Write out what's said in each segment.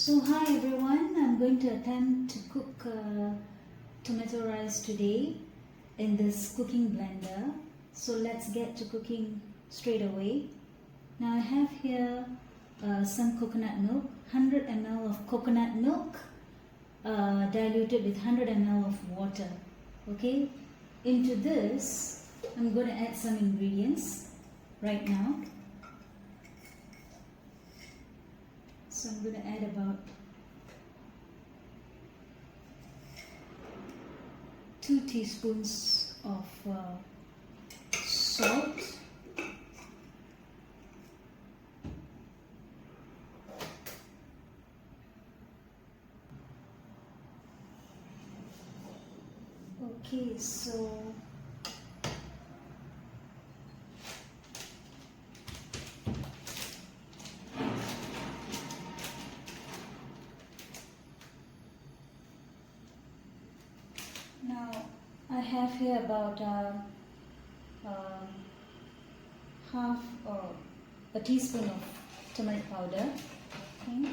So hi everyone, I'm going to attempt to cook tomato rice today in this cooking blender. So let's get to cooking straight away. Now I have here some coconut milk, 100 ml of coconut milk diluted with 100 ml of water. Okay, into this I'm going to add some ingredients right now. So I'm going to add about 2 teaspoons of salt, okay, so now I have here about half or a teaspoon of turmeric powder, okay,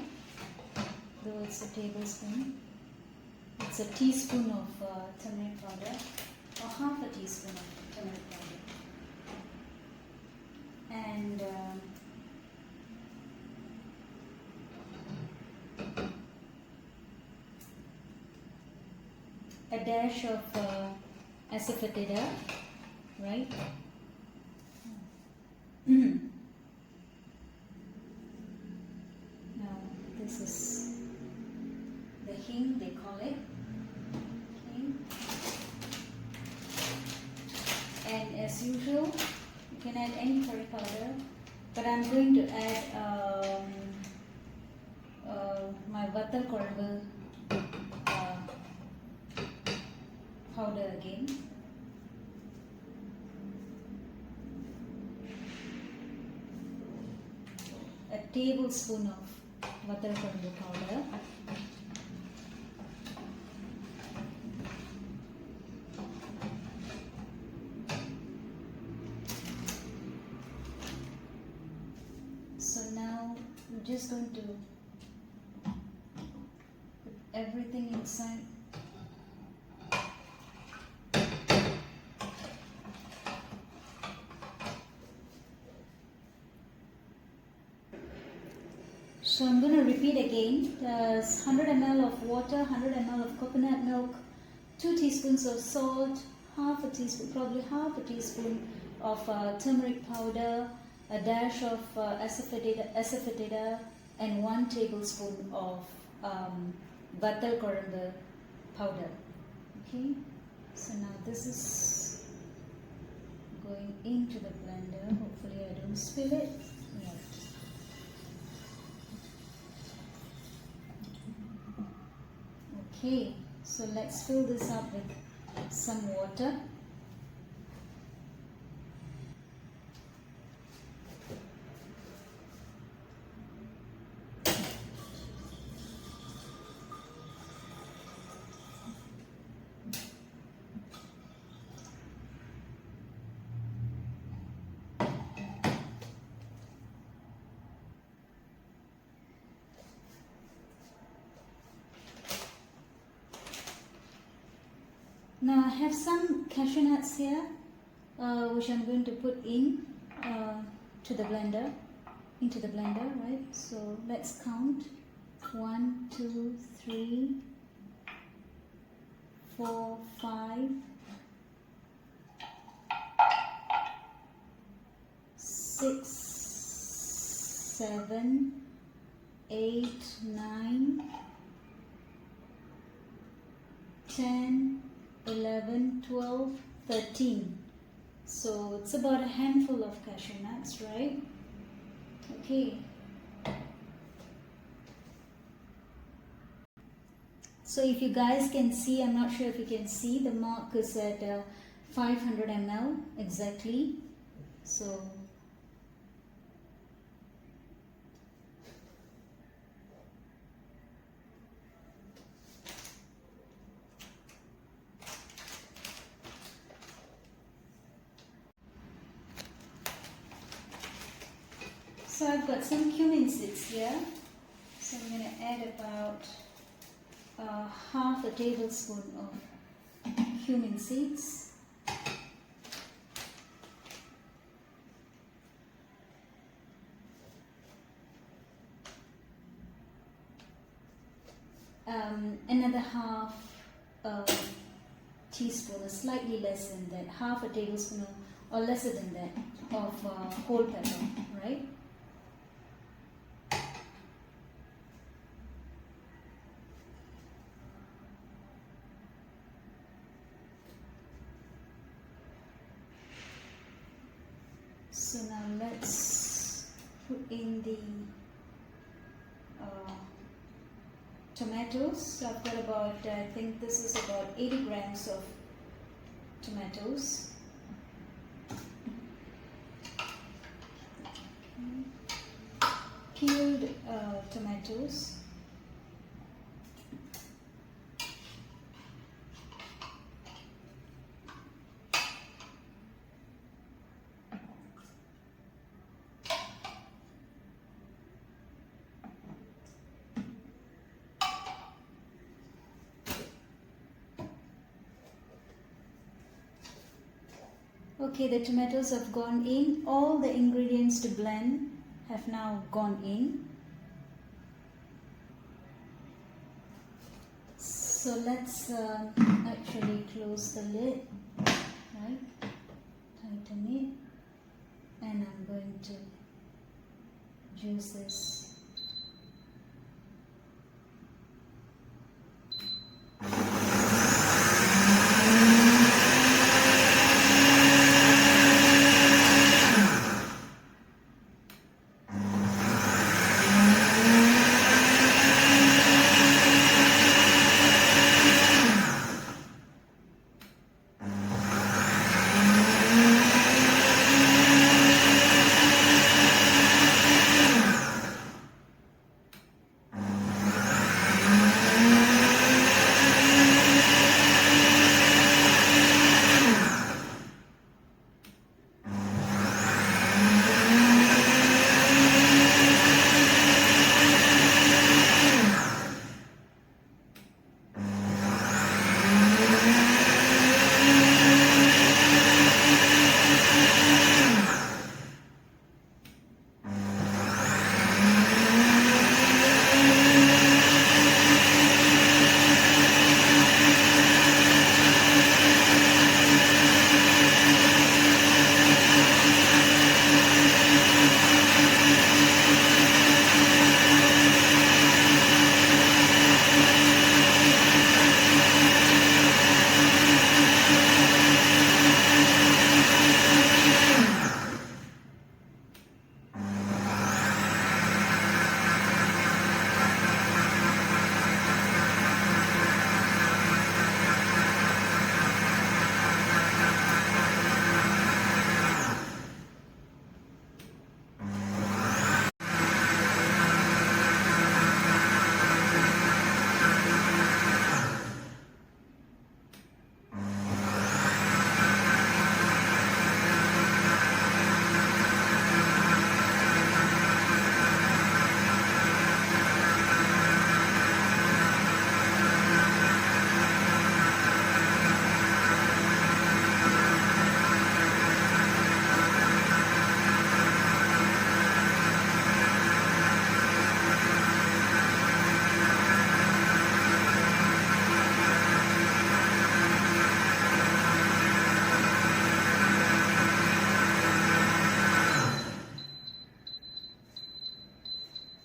though it's a tablespoon. It's a teaspoon of turmeric powder, or half a teaspoon of turmeric powder, and a dash of asafoetida, right? Now this is the hing, they call it. Okay. And as usual, you can add any curry powder, but I'm going to add my vathal powder again. A tablespoon of vathal powder. So now I'm just going to put everything inside. So I'm going to repeat again. There's 100 ml of water, 100 ml of coconut milk, 2 teaspoons of salt, half a teaspoon, probably half a teaspoon of turmeric powder, a dash of asafoetida, and 1 tablespoon of vathal powder. Okay, so now this is going into the blender. Hopefully I don't spill it. Yeah. Okay, so let's fill this up with some water. Now I have some cashew nuts here, which I'm going to put in to the blender, into the blender, right? So let's count: 1, 2, 3, 4, 5, 6, 7, 8, 9, 10, 11, 12, 13. So it's about a handful of cashew nuts, right? Okay. So if you guys can see, I'm not sure if you can see, the mark is at 500 ml exactly. So I've got some cumin seeds here. So I'm going to add about half a tablespoon of cumin seeds. Another half teaspoon, slightly less than that, half a tablespoon or lesser than that of whole pepper, right? So now let's put in the tomatoes. So I've got about, I think this is about 80 grams of tomatoes. Peeled tomatoes. Okay, the tomatoes have gone in. All the ingredients to blend have now gone in. So let's actually close the lid, right? Tighten it, and I'm going to juice this.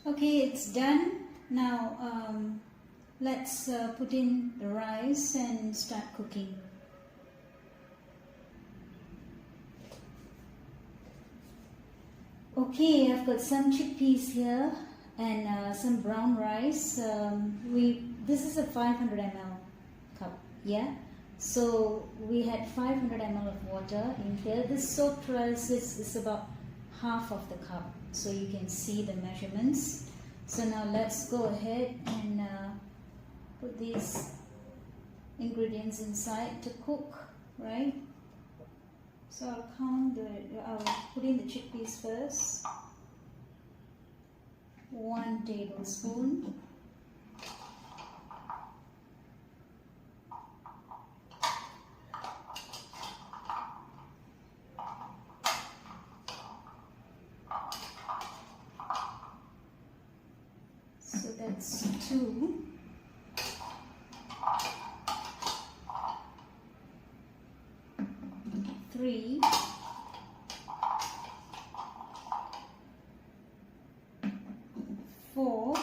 Okay, it's done. Now let's put in the rice and start cooking. Okay, I've got some chickpeas here and some brown rice. This is a 500 ml cup, yeah? So we had 500 ml of water in here. This soaked rice is about half of the cup, so you can see the measurements. So now let's go ahead and put these ingredients inside to cook, right? So I'll put in the chickpeas first. 1 tablespoon. So that's 2. 3. 4.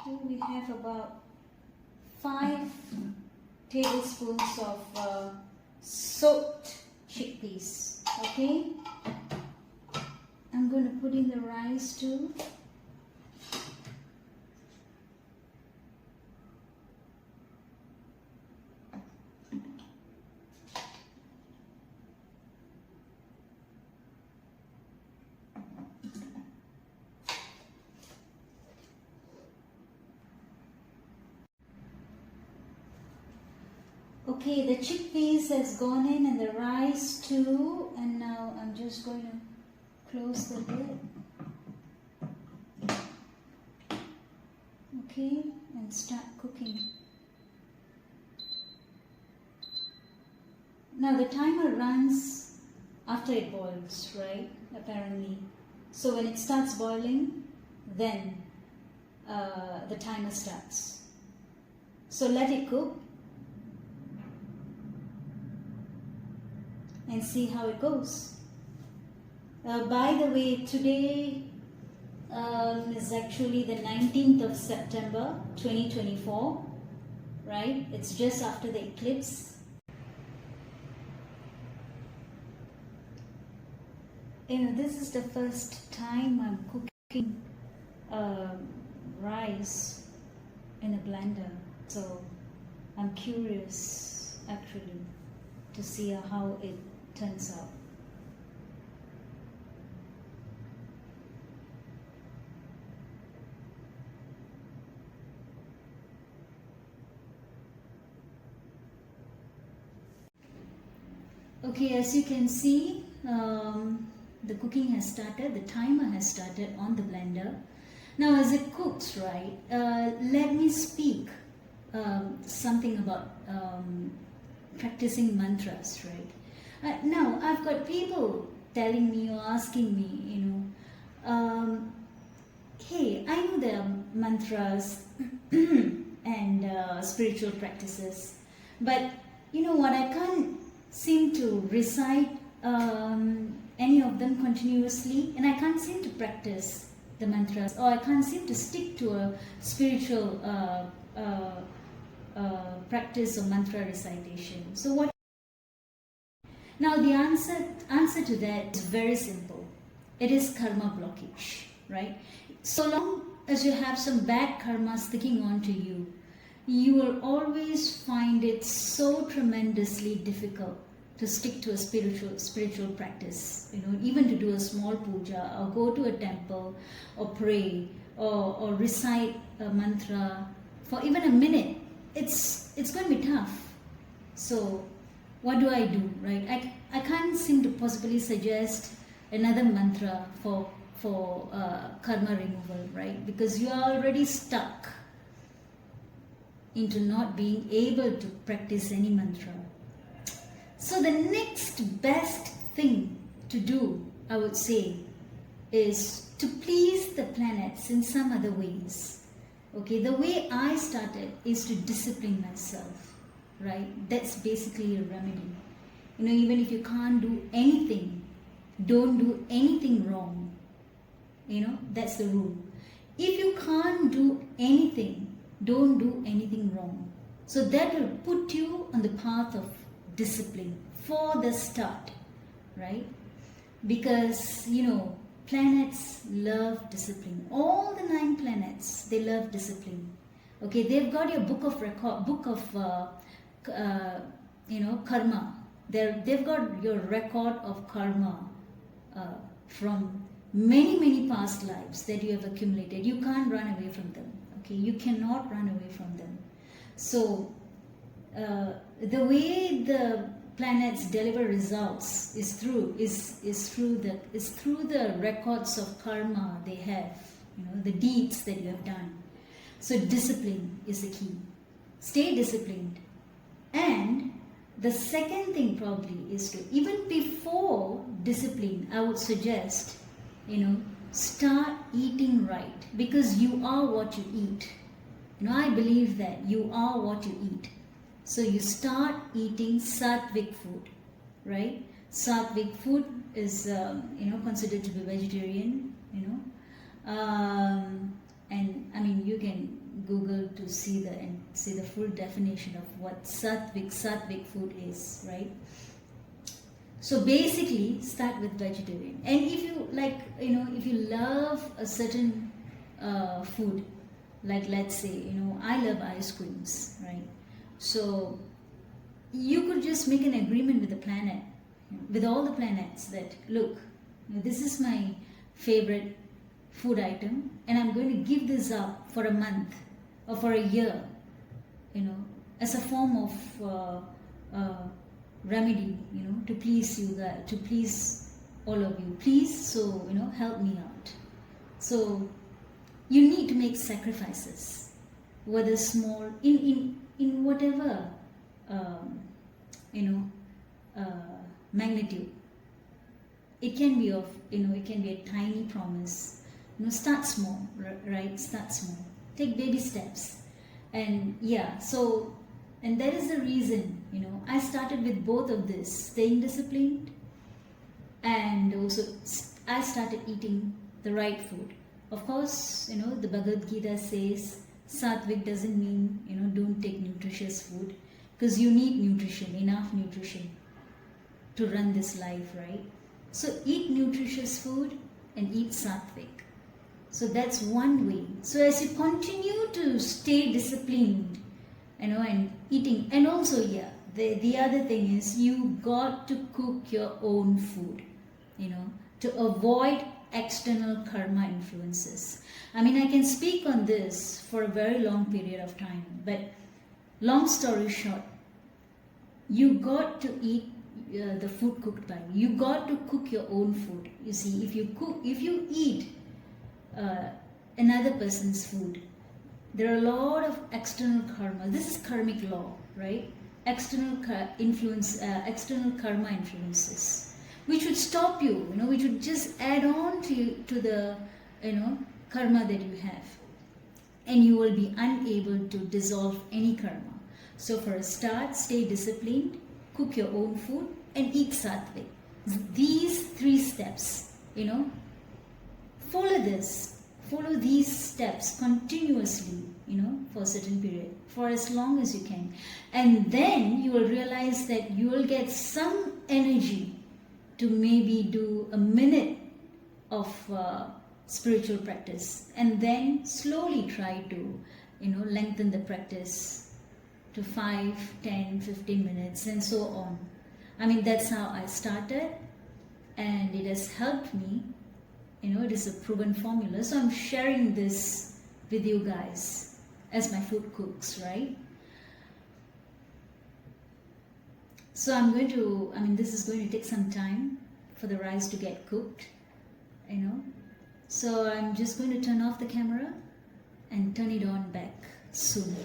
Here we have about 5 tablespoons of soaked chickpeas. Okay, I'm going to put in the rice too. Okay, the chickpeas has gone in and the rice too, and now I'm just going to close the lid. Okay, and start cooking. Now the timer runs after it boils, right? Apparently. So when it starts boiling, then the timer starts. So let it cook and see how it goes. By the way, today is actually the 19th of September 2024, right? It's just after the eclipse. This is the first time I'm cooking rice in a blender, so I'm curious actually to see how it turns out. Okay, as you can see, the cooking has started, the timer has started on the blender. Now as it cooks, right, let me speak something about practicing mantras, right? Now I've got people telling me or asking me, hey, I know there are mantras and spiritual practices, but you know what, I can't seem to recite any of them continuously, and I can't seem to practice the mantras, or I can't seem to stick to a spiritual practice or mantra recitation. So what? Now the answer to that is very simple. It is karma blockage, right? So long as you have some bad karma sticking on to you, you will always find it so tremendously difficult to stick to a spiritual practice, even to do a small puja or go to a temple or pray or recite a mantra for even a minute. It's going to be tough. So what do I do, right? I can't seem to possibly suggest another mantra for karma removal, right? Because you are already stuck into not being able to practice any mantra. So the next best thing to do, I would say, is to please the planets in some other ways. Okay, the way I started is to discipline myself, right? That's basically a remedy. Even if you can't do anything, don't do anything wrong. That's the rule. If you can't do anything, don't do anything wrong. So that will put you on the path of discipline for the start, right? Because planets love discipline. All the 9 planets, they love discipline. Okay, they've got your book of karma. They've got your record of karma from many past lives that you have accumulated. You can't run away from them. Okay, you cannot run away from them. So the way the planets deliver results is through the records of karma they have, the deeds that you have done. So discipline is the key. Stay disciplined. And the second thing probably is to, even before discipline, I would suggest, start eating right, because you are what you eat. I believe that you are what you eat. So you start eating Sattvic food, right? Sattvic food is, considered to be vegetarian, and I mean, you can Google to see the full definition of what Sattvic food is, right? So basically, start with vegetarian. And if you if you love a certain food, like let's say, I love ice creams, right? So you could just make an agreement with the planet, with all the planets, that look, this is my favorite food item, and I'm going to give this up for a month or for a year, as a form of remedy, to please you guys, to please all of you. Please, so help me out. So you need to make sacrifices, whether small, in whatever magnitude. It can be of it can be a tiny promise. Start small, right? Start small. Take baby steps, and and that is the reason I started with both of this: staying disciplined, and also I started eating the right food. Of course, the Bhagavad Gita says Sattvic doesn't mean don't take nutritious food, because you need nutrition, enough nutrition to run this life, right? So eat nutritious food and eat Sattvic. So that's one way. So as you continue to stay disciplined, and eating, and also the other thing is you got to cook your own food, to avoid external karma influences. I mean, I can speak on this for a very long period of time, but long story short, you got to eat the food cooked by you. You got to cook your own food. You see, if you eat another person's food, there are a lot of external karma. This is karmic law, right? External karma influences, which would stop you, which would just add on to the karma that you have, and you will be unable to dissolve any karma. So for a start, stay disciplined, cook your own food, and eat Sattvic. These 3 steps, follow these steps continuously, for a certain period, for as long as you can, and then you will realize that you will get some energy to maybe do a minute of spiritual practice, and then slowly try to lengthen the practice to 5, 10, 15 minutes and so on. I mean, that's how I started, and it has helped me. It is a proven formula, so I'm sharing this with you guys as my food cooks, right? So this is going to take some time for the rice to get cooked, So I'm just going to turn off the camera and turn it on back soon.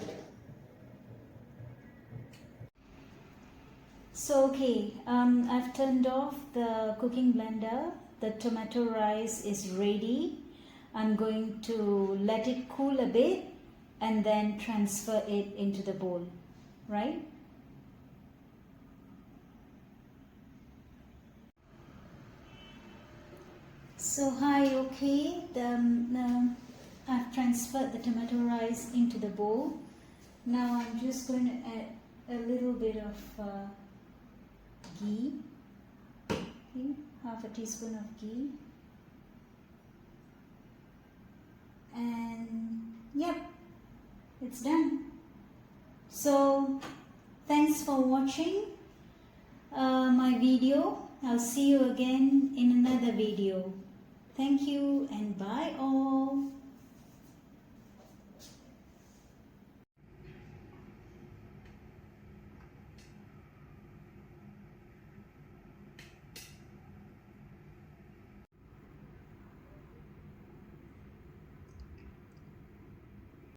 So okay, I've turned off the cooking blender. The tomato rice is ready. I'm going to let it cool a bit and then transfer it into the bowl, right? So hi, okay, I've transferred the tomato rice into the bowl. Now I'm just going to add a little bit of ghee, okay, half a teaspoon of ghee, and yep, it's done. So thanks for watching my video. I'll see you again in another video. Thank you and bye all.